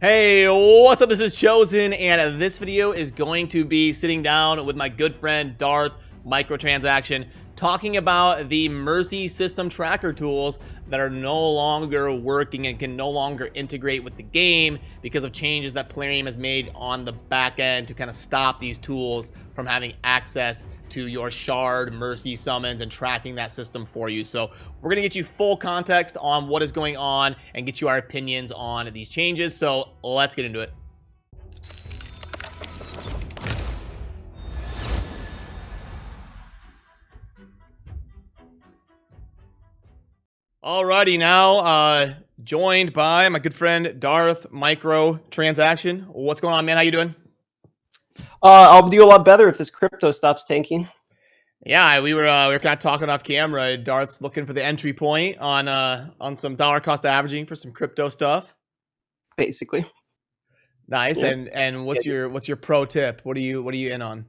Hey, what's up? This is Chosen, and this video is going to be sitting down with my good friend Darth Microtransaction, talking about the Mercy system tracker tools that are no longer working and can no longer integrate with the game because of changes that Plarium has made on the back end to kind of stop these tools from having access to your shard Mercy summons and tracking that system for you. So we're gonna get you full context on what is going on and get you our opinions on these changes. So let's get into it. Alrighty, now joined by my good friend Darth Microtransaction. What's going on, man? How you doing? I'll do a lot better if this crypto stops tanking. Yeah, we were kind of talking off camera. Darth's looking for the entry point on some dollar cost averaging for some crypto stuff. Basically. Nice. Yeah. And what's your pro tip? What are you in on?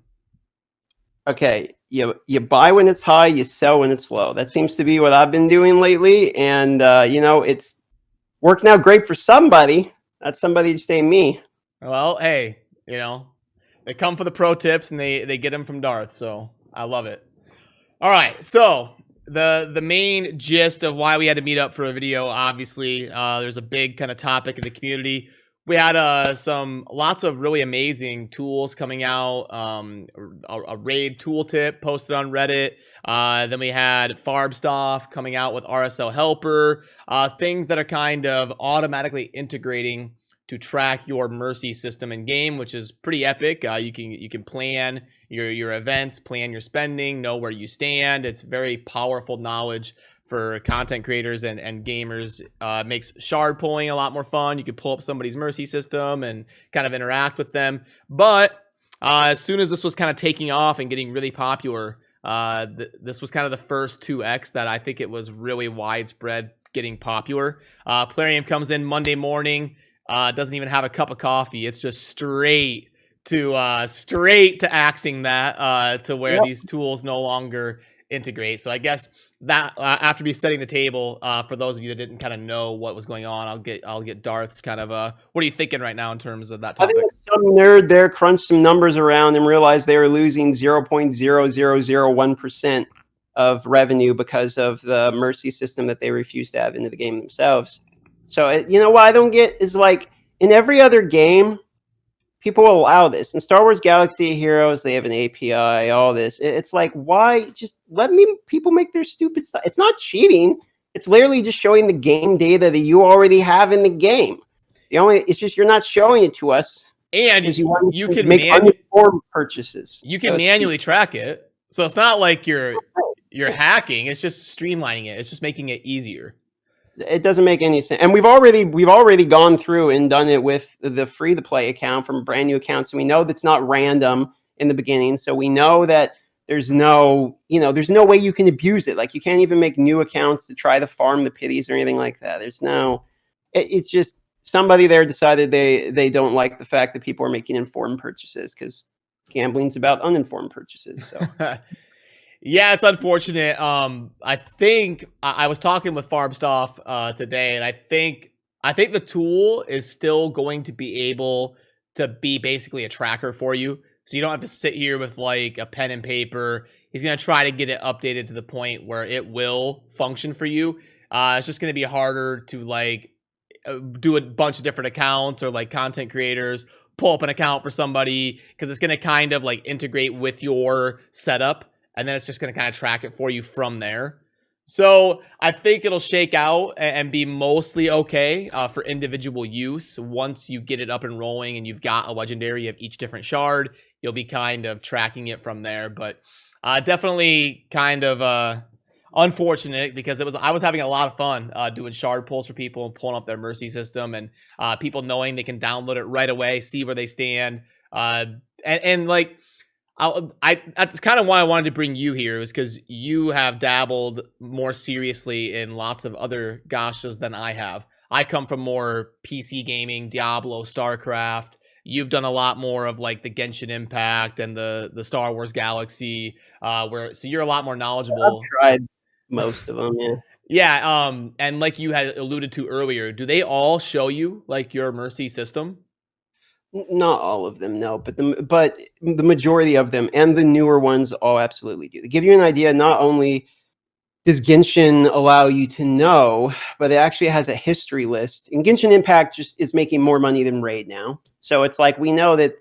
Okay, you buy when it's high, you sell when it's low. That seems to be what I've been doing lately, and it's working out great for somebody. That somebody just ain't me. Well, hey, they come for the pro tips and they get them from Darth, so I love it. All right, so the main gist of why we had to meet up for a video, obviously, there's a big kind of topic in the community. We had lots of really amazing tools coming out. A raid tooltip posted on Reddit. Then we had Farbstoff coming out with RSL Helper. Things that are kind of automatically integrating to track your Mercy system in game, which is pretty epic. You can plan your events, plan your spending, know where you stand. It's very powerful knowledge for content creators and gamers. Makes shard pulling a lot more fun. You can pull up somebody's Mercy system and kind of interact with them. But as soon as this was kind of taking off and getting really popular, this was kind of the first 2x that I think it was really widespread getting popular. Plarium comes in Monday morning. Doesn't even have a cup of coffee. It's just straight to axing that to where these tools no longer integrate. So I guess that after me setting the table, for those of you that didn't kind of know what was going on, I'll get Darth's kind of what are you thinking right now in terms of that topic? I think some nerd there crunched some numbers around and realized they were losing 0.0001% of revenue because of the Mercy system that they refused to have into the game themselves. So, what I don't get is, like, in every other game, people will allow this. In Star Wars Galaxy of Heroes, they have an API, all this. It's like, why? Just let people make their stupid stuff. It's not cheating. It's literally just showing the game data that you already have in the game. It's just you're not showing it to us. And you can make uninformed purchases. You can manually track it. So it's not like you're hacking. It's just streamlining it. It's just making it easier. It doesn't make any sense. And we've already gone through and done it with the free to play account from brand new accounts. And we know that's not random in the beginning. So we know that there's no way you can abuse it. Like, you can't even make new accounts to try to farm the pities or anything like that. It's just somebody there decided they don't like the fact that people are making informed purchases, because gambling's about uninformed purchases. So yeah, it's unfortunate. I think I was talking with Farbstoff today, and I think the tool is still going to be able to be basically a tracker for you. So you don't have to sit here with like a pen and paper. He's going to try to get it updated to the point where it will function for you. It's just going to be harder to like do a bunch of different accounts, or like content creators pull up an account for somebody, because it's going to kind of like integrate with your setup. And then it's just going to kind of track it for you from there. So I think it'll shake out and be mostly okay for individual use. Once you get it up and rolling and you've got a legendary of each different shard, you'll be kind of tracking it from there. But definitely kind of unfortunate, because I was having a lot of fun doing shard pulls for people and pulling up their Mercy system, and people knowing they can download it right away, see where they stand, and like. That's kind of why I wanted to bring you here, is because you have dabbled more seriously in lots of other gachas than I have. I come from more PC gaming, Diablo, StarCraft. You've done a lot more of like the Genshin Impact and the Star Wars Galaxy, so you're a lot more knowledgeable. I've tried most of them, yeah. Yeah, and like you had alluded to earlier, do they all show you like your Mercy system? Not all of them, no, but the majority of them and the newer ones all absolutely do. To give you an idea, not only does Genshin allow you to know, but it actually has a history list. And Genshin Impact just is making more money than Raid now. So it's like we know that,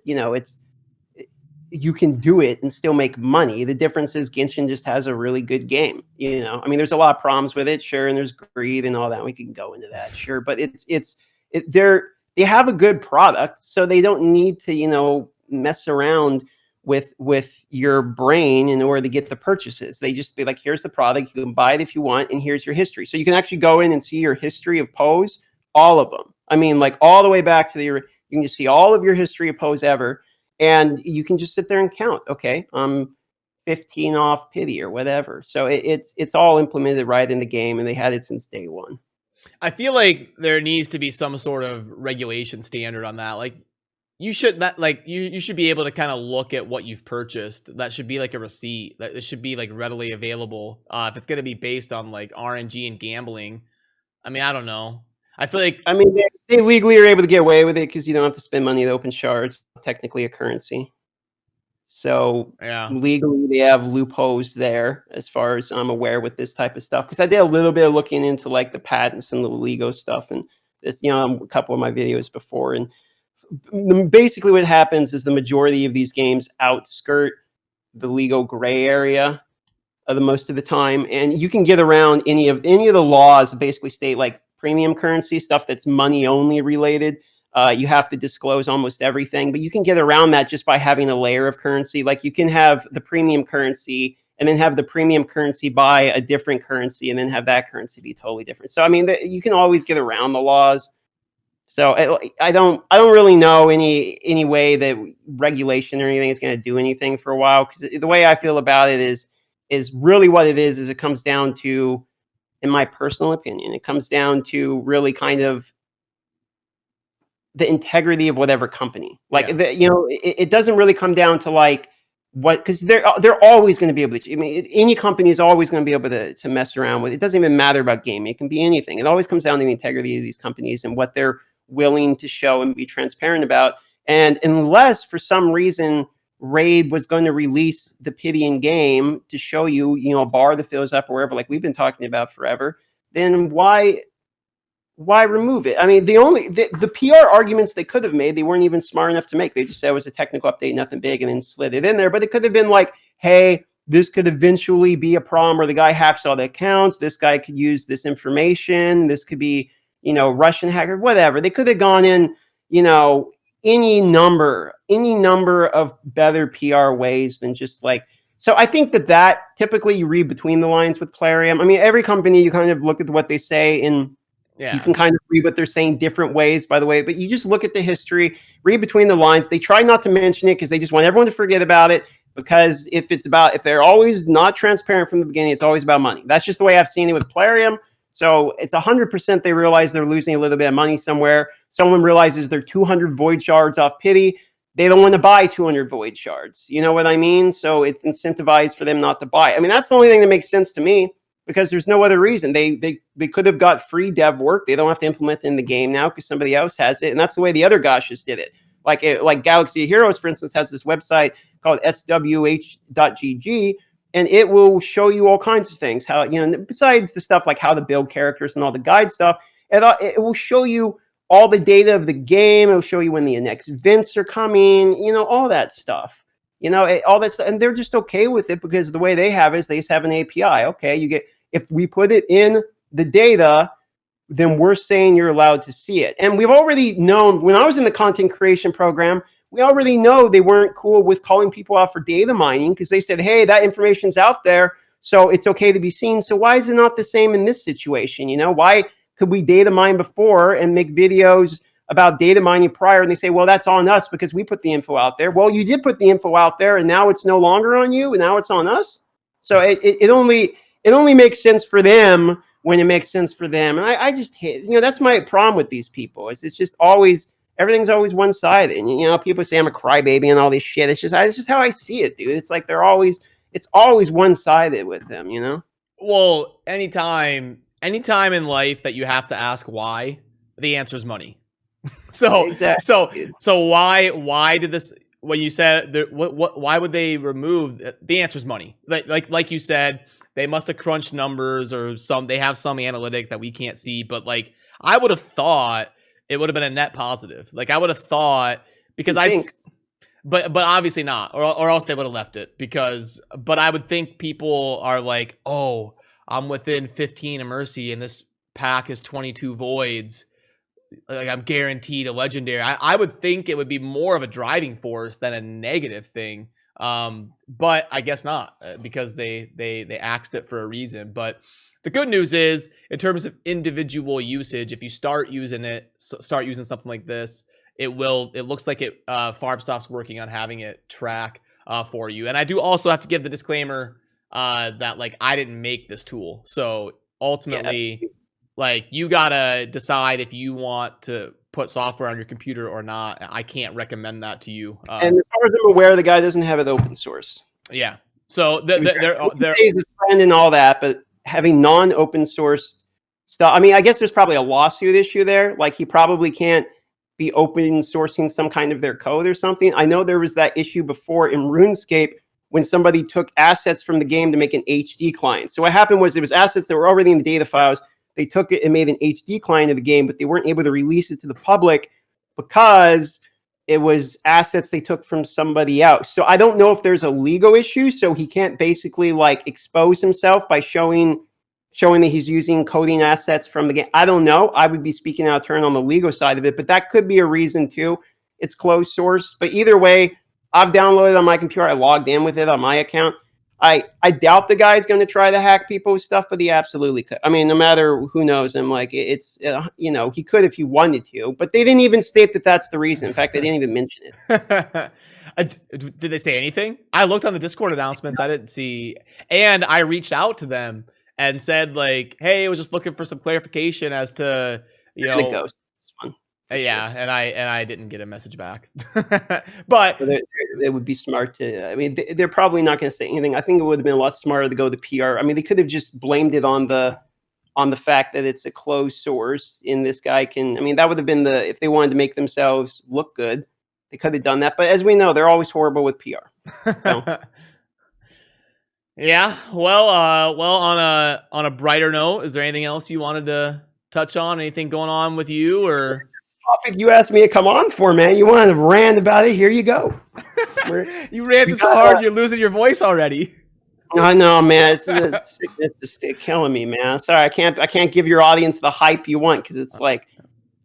you can do it and still make money. The difference is Genshin just has a really good game. I mean, there's a lot of problems with it, sure, and there's greed and all that. We can go into that, sure, but they have a good product, so they don't need to, mess around with your brain in order to get the purchases. They just be like, here's the product, you can buy it if you want, and here's your history. So you can actually go in and see your history of pose, all of them. I mean, like all the way back to you can just see all of your history of pose ever. And you can just sit there and count. Okay, I'm 15 off pity or whatever. So it's all implemented right in the game, and they had it since day one. I feel like there needs to be some sort of regulation standard on that. Like you should not like you should be able to kind of look at what you've purchased. That should be like a receipt. That it should be like readily available. If it's gonna be based on like RNG and gambling, I mean, I don't know. I feel like I mean, they legally are able to get away with it because you don't have to spend money to open shards. Technically, a currency. So yeah. legally, they have loopholes there, as far as I'm aware, with this type of stuff. Because I did a little bit of looking into like the patents and the legal stuff, and this, a couple of my videos before. And basically, what happens is the majority of these games outskirt the legal gray area the most of the time, and you can get around any of the laws that basically state like premium currency stuff that's money only related. You have to disclose almost everything, but you can get around that just by having a layer of currency. Like you can have the premium currency and then have the premium currency buy a different currency and then have that currency be totally different. So I mean, you can always get around the laws. So I don't really know any way that regulation or anything is going to do anything for a while, because the way I feel about it is really what it is it comes down to, in my personal opinion, it comes down to really kind of the integrity of whatever company. Like it doesn't really come down to like what, because they're always going to be able to. I mean, any company is always going to be able to mess around with. It doesn't even matter about gaming. It can be anything. It always comes down to the integrity of these companies and what they're willing to show and be transparent about. And unless for some reason Raid was going to release the pitying game to show you, a bar that fills up or wherever, like we've been talking about forever, then why remove it? I mean, the PR arguments they could have made, they weren't even smart enough to make. They just said it was a technical update, nothing big, and then slid it in there. But it could have been like, hey, this could eventually be a problem where the guy hacks all the accounts. This guy could use this information. This could be, Russian hacker, whatever. They could have gone in, any number of better PR ways than just like. So I think that typically you read between the lines with Plarium. I mean, every company, you kind of look at what they say and you can kind of read what they're saying different ways, by the way, but you just look at the history, read between the lines. They try not to mention it because they just want everyone to forget about it, because if they're always not transparent from the beginning, it's always about money. That's just the way I've seen it with Plarium. So it's 100% they realize they're losing a little bit of money somewhere. Someone realizes they're 200 void shards off pity. They don't want to buy 200 void shards. You know what I mean? So it's incentivized for them not to buy. I mean, that's the only thing that makes sense to me, because there's no other reason. They could have got free dev work. They don't have to implement it in the game now because somebody else has it. And that's the way the other Gashas did it. Like Galaxy of Heroes, for instance, has this website called swh.gg, and it will show you all kinds of things. How, besides the stuff like how to build characters and all the guide stuff, it will show you all the data of the game. It will show you when the next events are coming, all that stuff. All that stuff. And they're just okay with it because the way they have it is they just have an API. Okay, if we put it in the data, then we're saying you're allowed to see it. And we've already known, when I was in the content creation program, we already know they weren't cool with calling people out for data mining, because they said, hey, that information's out there, so it's okay to be seen. So why is it not the same in this situation? Why could we data mine before and make videos about data mining prior? And they say, well, that's on us because we put the info out there. Well, you did put the info out there, and now it's no longer on you, and now it's on us. So it only makes sense for them when it makes sense for them. And I just hate, that's my problem with these people. It's just always, everything's always one-sided. And, people say I'm a crybaby and all this shit. It's just how I see it, dude. It's like it's always one-sided with them, Well, anytime anytime in life that you have to ask why, the answer is money. So Exactly. so why did this, when you said why would they remove, the answer is money. Like you said, they must have crunched numbers or they have some analytic that we can't see, but like I would have thought it would have been a net positive. Like I would have thought, because You think. but obviously not, or else they would have left it, because but I would think people are like, oh, I'm within 15 of Mercy and this pack is 22 voids, like I'm guaranteed a legendary. I would think it would be more of a driving force than a negative thing. But I guess not, because they axed it for a reason. But the good news is, in terms of individual usage, if you start using something like this, it looks like Farbstock's working on having it track for you. And I do also have to give the disclaimer that like I didn't make this tool, so ultimately. Yeah. Like, you gotta decide if you want to put software on your computer or not. I can't recommend that to you. And as far as I'm aware, the guy doesn't have it open source. Yeah. So He's they're a friend and all that, but having non-open source stuff. I mean, I guess there's probably a lawsuit issue there. Like he probably can't be open sourcing some kind of their code or something. I know there was that issue before in RuneScape when somebody took assets from the game to make an HD client. So what happened was, it was assets that were already in the data files. They took it and made an HD client of the game, but they weren't able to release it to the public because it was assets they took from somebody else. So I don't know if there's a legal issue, so he can't basically like expose himself by showing that he's using coding assets from the game. I don't know. I would be speaking out of turn on the legal side of it, but that could be a reason too. It's closed source. But either way, I've downloaded it on my computer. I logged in with it on my account. I doubt the guy's going to try to hack people's stuff, but he absolutely could. I mean, no matter who knows him, like it's he could if he wanted to. But they didn't even state that that's the reason. In fact, they didn't even mention it. Did they say anything? I looked on the Discord announcements. I didn't see, and I reached out to them and said like, "Hey, I was just looking for some clarification as to Ghost. Yeah, sure. and I didn't get a message back, but it would be smart to. I mean, they're probably not going to say anything. I think it would have been a lot smarter to go to PR. I mean, they could have just blamed it on the fact that it's a closed source. And this guy can. I mean, that would have been if they wanted to make themselves look good, they could have done that. But as we know, they're always horrible with PR. So. Yeah. Well, on a brighter note, is there anything else you wanted to touch on? Anything going on with you or? Topic you asked me to come on for, man. You wanted to rant about it. Here you go. You ranted so hard, you're losing your voice already. I know, man. It's just killing me, man. Sorry, I can't give your audience the hype you want, because it's like,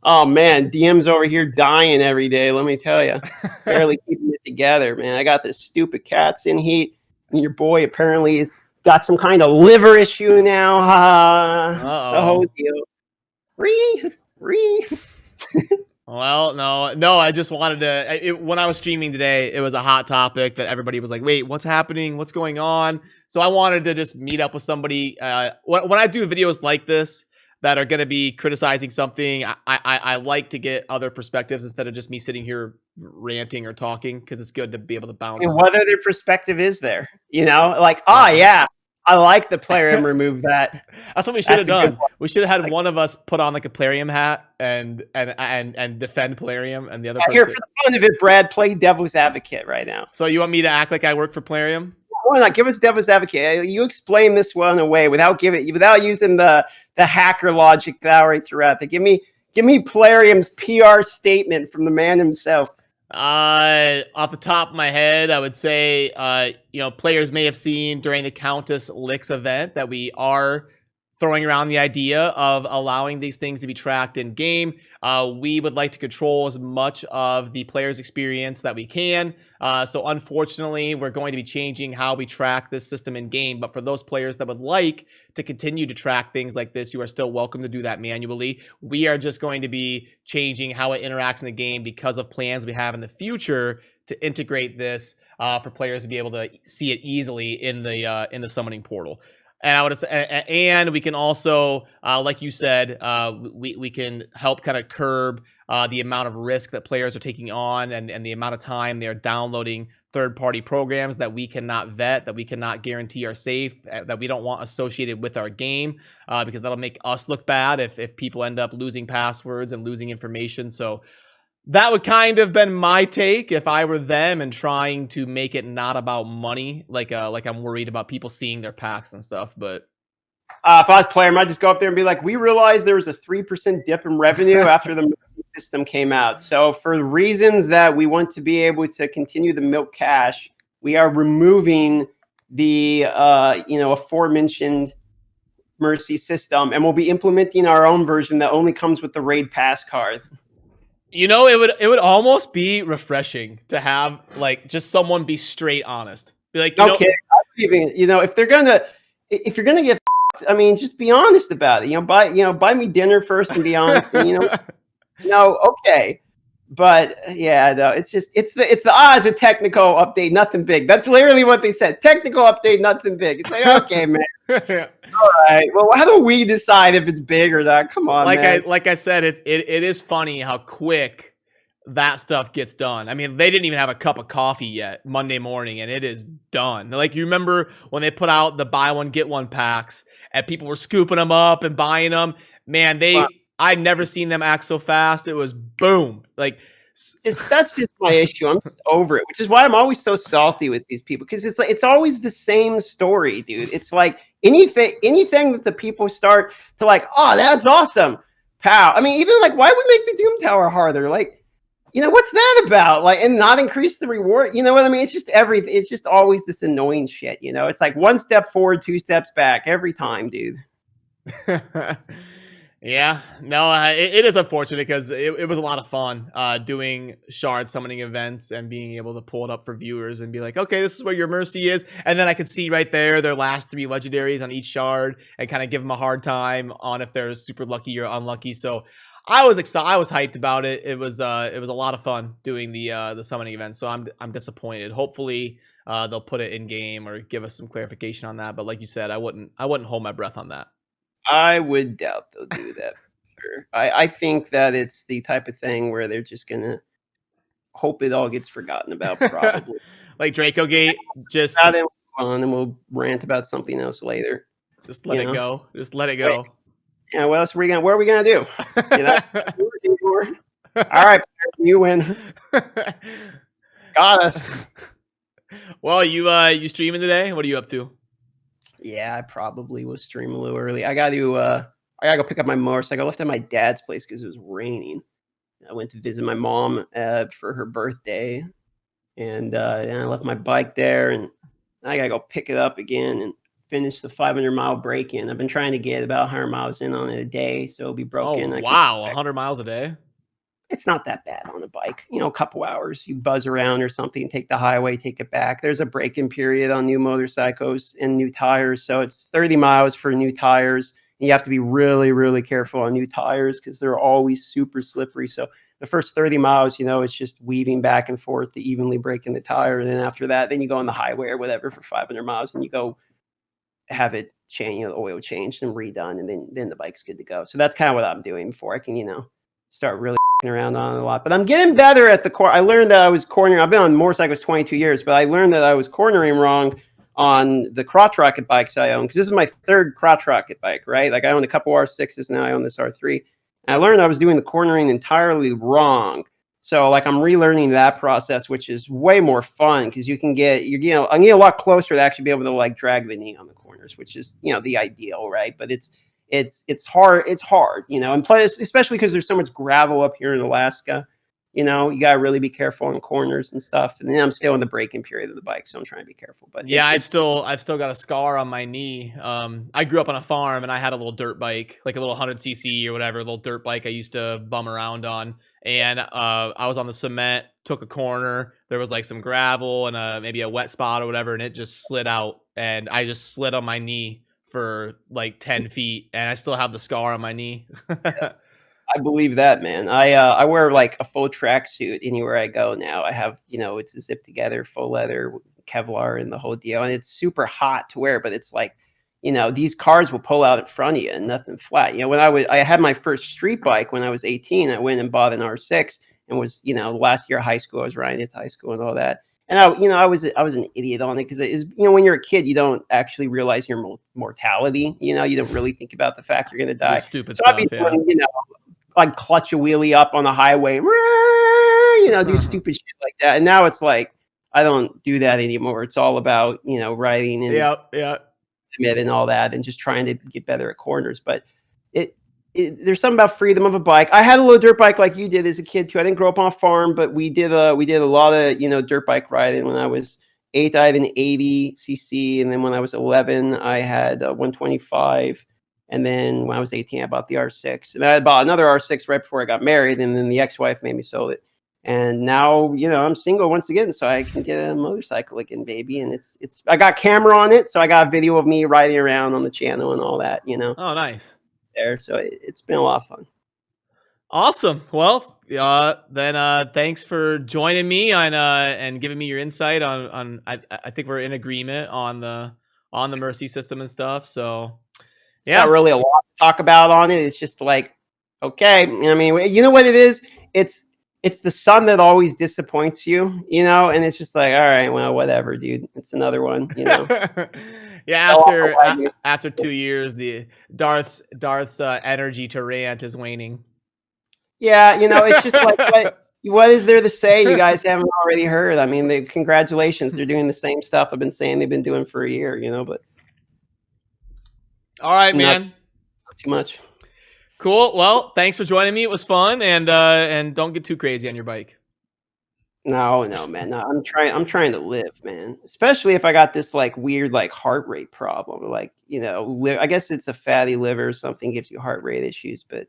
oh man, DM's over here dying every day. Let me tell you, barely keeping it together, man. I got this stupid cats in heat, and your boy apparently got some kind of liver issue now. The whole deal. Well, no, I just wanted to, when I was streaming today, it was a hot topic that everybody was like, wait, what's happening? What's going on? So I wanted to just meet up with somebody. When I do videos like this that are going to be criticizing something, I like to get other perspectives instead of just me sitting here ranting or talking, because it's good to be able to bounce. And what other perspective is there? Like, yeah. I like the Plarium remove that. That's what we should have done. We should have had one of us put on like a Plarium hat and defend Plarium, and the other person. Here, for the fun of it, Brad, play devil's advocate right now. So you want me to act like I work for Plarium? Why not? Give us devil's advocate. You explain this one away without using the hacker logic that I already threw out there. Give me Plarium's PR statement from the man himself. Off the top of my head, I would say, players may have seen during the Countess Licks event that we are throwing around the idea of allowing these things to be tracked in game. We would like to control as much of the player's experience that we can. So unfortunately, we're going to be changing how we track this system in game. But for those players that would like to continue to track things like this, you are still welcome to do that manually. We are just going to be changing how it interacts in the game because of plans we have in the future to integrate this for players to be able to see it easily in the summoning portal. And I would say, and we can also, like you said, we can help kind of curb the amount of risk that players are taking on, and the amount of time they are downloading third-party programs that we cannot vet, that we cannot guarantee are safe, that we don't want associated with our game, because that'll make us look bad if people end up losing passwords and losing information. So that would kind of been my take if I were them and trying to make it not about money, like I'm worried about people seeing their packs and stuff. But if I was Plarium, I'd just go up there and be like, we realized there was a 3% dip in revenue after the system came out. So for the reasons that we want to be able to continue the milk cash, we are removing the aforementioned Mercy system, and we'll be implementing our own version that only comes with the raid pass card. You know, it would almost be refreshing to have like just someone be straight honest. Be like, okay, if you're gonna get, I mean, just be honest about it. Buy me dinner first and be honest. And okay. But yeah, no, it's the odds of technical update, nothing big. That's literally what they said. Technical update, nothing big. It's like, okay, man. All right. Well, how do we decide if it's big or not? Come on, man. Like I said, it is funny how quick that stuff gets done. I mean, they didn't even have a cup of coffee yet Monday morning, and it is done. Like, you remember when they put out the buy one get one packs, and people were scooping them up and buying them? Man, I'd never seen them act so fast. It was boom. Like, that's just my issue. I'm just over it, which is why I'm always so salty with these people, because it's always the same story, dude. It's like anything that the people start to like, oh, that's awesome, pow. I mean, even like, why would we make the Doom Tower harder? Like, what's that about? Like, and not increase the reward? You know what I mean? It's just everything. It's just always this annoying shit. It's like one step forward, two steps back every time, dude. Yeah, no, it is unfortunate because it was a lot of fun doing shard summoning events and being able to pull it up for viewers and be like, okay, this is where your Mercy is. And then I could see right there their last 3 legendaries on each shard and kind of give them a hard time on if they're super lucky or unlucky. So I was excited. I was hyped about it. It was a lot of fun doing the summoning events. So I'm disappointed. Hopefully they'll put it in game or give us some clarification on that. But like you said, I wouldn't hold my breath on that. I would doubt they'll do that. Sure. I think that it's the type of thing where they're just gonna hope it all gets forgotten about, probably. Like Draco Gate, just and we'll rant about something else later. Just let it go. Just let it go. Yeah. What else where are we gonna do? All right, you win. Got us. Well, you streaming today? What are you up to? Yeah, I probably will stream a little early. I gotta go pick up my motorcycle. I left at my dad's place because it was raining. I went to visit my mom for her birthday, and I left my bike there, and I gotta go pick it up again and finish the 500-mile break-in. I've been trying to get about 100 miles in on it a day, so it'll be broken. Oh, wow, 100 miles a day? It's not that bad on a bike. A couple hours. You buzz around or something, take the highway, take it back. There's a break-in period on new motorcycles and new tires. So it's 30 miles for new tires. And you have to be really, really careful on new tires because they're always super slippery. So the first 30 miles, it's just weaving back and forth to evenly breaking the tire. And then after that, then you go on the highway or whatever for 500 miles and you go have it change, the oil changed and redone. And then the bike's good to go. So that's kind of what I'm doing before I can, start really around on it a lot. But I'm getting better at the core. I learned that I was cornering. I've been on motorcycles 22 years, but I learned that I was cornering wrong on the crotch rocket bikes I own, because this is my 3rd crotch rocket bike, right? Like, I own a couple R6s, now I own this R3. And I learned I was doing the cornering entirely wrong. So like, I'm relearning that process, which is way more fun because I can get a lot closer to actually be able to like drag the knee on the corners, which is, the ideal, right? But it's hard. It's hard, and plus, especially because there's so much gravel up here in Alaska, you gotta really be careful on corners and stuff. And then I'm still in the braking period of the bike, so I'm trying to be careful. But yeah, I've still got a scar on my knee. I grew up on a farm and I had a little dirt bike, like a little 100cc or whatever, a little dirt bike I used to bum around on. And I was on the cement, took a corner. There was like some gravel and maybe a wet spot or whatever, and it just slid out, and I just slid on my knee for like 10 feet, and I still have the scar on my knee. I believe that, man. I wear like a full tracksuit anywhere I go now. I have, it's a zip together, full leather, Kevlar, and the whole deal. And it's super hot to wear, but it's like, these cars will pull out in front of you and nothing flat. When I had my first street bike when I was 18, I went and bought an R6 and was, last year of high school, I was riding it to high school and all that. And I was an idiot on it because it is, when you're a kid, you don't actually realize your mortality. You don't really think about the fact you're gonna die. Stupid So I'd be stuff, yeah. doing, like clutch a wheelie up on the highway, do stupid shit like that. And now it's like I don't do that anymore. It's all about riding and Yeah. and all that, and just trying to get better at corners. But there's something about freedom of a bike. I had a little dirt bike like you did as a kid too. I didn't grow up on a farm, but we did a lot of dirt bike riding. When I was 8, I had an 80cc, and then when I was 11, I had a 125. And then when I was 18, I bought the R6, and I bought another R6 right before I got married, and then the ex-wife made me sell it. And now, I'm single once again, so I can get a motorcycle again, baby. And it's I got camera on it, so I got a video of me riding around on the channel and all that, Oh, nice. there. So it's been a lot of fun. Awesome. Well, then thanks for joining me and giving me your insight on I think we're in agreement on the Mercy system and stuff. So yeah, not really a lot to talk about on it. It's just like, okay, I mean, you know what it is? It's the sun that always disappoints you, and it's just like, all right, well, whatever, dude. It's another one, Yeah, after 2 years, the Darth's energy to rant is waning. Yeah, it's just like what is there to say you guys haven't already heard? I mean, congratulations, they're doing the same stuff I've been saying they've been doing for a year, but all right, man. Not too much. Cool. Well, thanks for joining me. It was fun, and don't get too crazy on your bike. No, man. No, I'm trying to live, man. Especially if I got this like weird like heart rate problem. Like, I guess it's a fatty liver or something gives you heart rate issues. But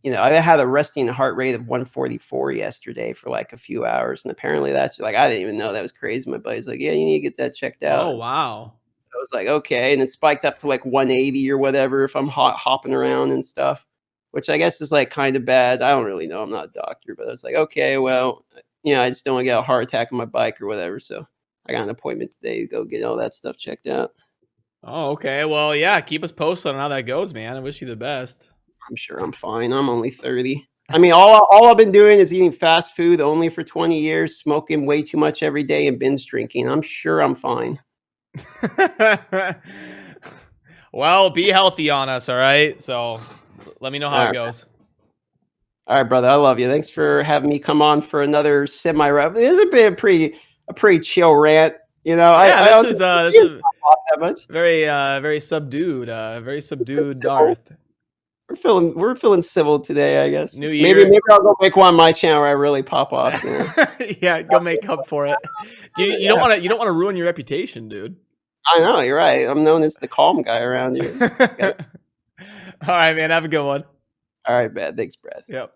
I had a resting heart rate of 144 yesterday for like a few hours, and apparently that's like I didn't even know that was crazy. My buddy's like, yeah, you need to get that checked out. Oh wow. I was like, okay, and it spiked up to like 180 or whatever if I'm hopping around and stuff, which I guess is like kind of bad. I don't really know. I'm not a doctor, but I was like, okay, well, I just don't want to get a heart attack on my bike or whatever. So I got an appointment today to go get all that stuff checked out. Oh, okay. Well, yeah, keep us posted on how that goes, man. I wish you the best. I'm sure I'm fine. I'm only 30. I mean, all I've been doing is eating fast food only for 20 years, smoking way too much every day, and binge drinking. I'm sure I'm fine. Well, be healthy on us, all right? So let me know how it goes. All right, brother. I love you. Thanks for having me come on for another semi-rap. This has been a pretty chill rant. Yeah, this is that much. Very subdued. Very subdued Darth. We're feeling civil today, I guess. New year. Maybe I'll go make one on my channel where I really pop off. Yeah, go make up for it. You don't want to ruin your reputation, dude. I know, you're right. I'm known as the calm guy around here. All right, man. Have a good one. All right, Brad. Thanks, Brad. Yep.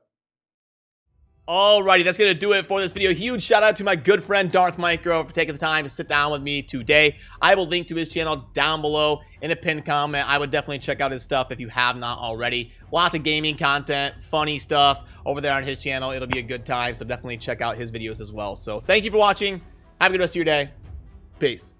Alrighty, that's going to do it for this video. Huge shout out to my good friend DarthMicro for taking the time to sit down with me today. I will link to his channel down below in a pinned comment. I would definitely check out his stuff if you have not already. Lots of gaming content, funny stuff over there on his channel. It'll be a good time, so definitely check out his videos as well. So thank you for watching. Have a good rest of your day. Peace.